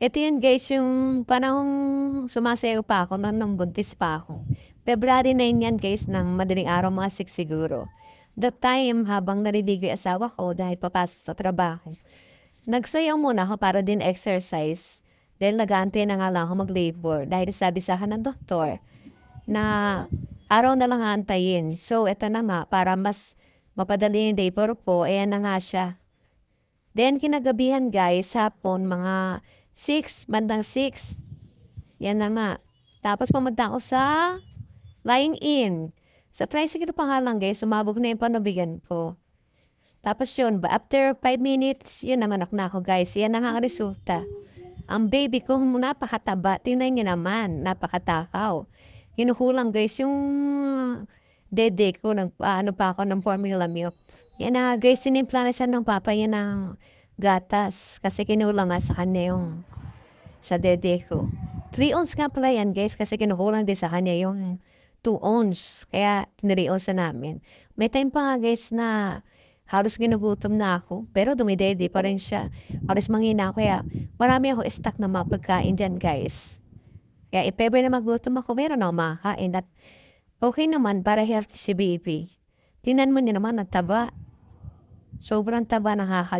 Ito yun guys, yung panahong sumasayaw pa ako nung buntis pa ako. February 9 yan guys, ng madaling araw, mga 6 siguro. That time, habang naliligo yung asawa ko dahil papasok sa trabaho, nagsayaw muna ako para din exercise. Dahil nag-aantay na nga lang ako mag-labor. Dahil sabi sa akin ng doktor na araw na lang aantayin. So, eto na nga, para mas mapadali yung labor ko, ayan na nga siya. Then, kinagabihan guys, hapon, mga 6, bandang 6. Yan na nga. Tapos pumunta ako sa lying in. Sa tricycle pa nga lang guys, sumabog na yung panubigan ko. Tapos yun, after 5 minutes, yun naman ako guys. Yan na nga ang resulta. Ang baby ko, napakataba. Tingnan niyo naman, napakatakaw. Hinuhulang guys yung dede ko. Ano pa ako ng formula milk. Yan na guys, sinimpla na siya ng papa yan ng gatas. Kasi kinulang nga sa kanya yung sa dede ko. 3 ounce nga pala yan guys kasi kinukulang din sa kanya yung 2 ounce. Kaya 3 ounce na namin. May time pa nga guys na halos ginugutom na ako. Pero dumidede pa rin siya. Halos manghina ako. Kaya marami ako stock na mga pagkain dyan guys. Kaya if ever na magutom ako, meron ako makakain. At okay naman para healthy si baby. Tingnan mo niya naman, nagtaba. Sobrang taba, nakakagigil.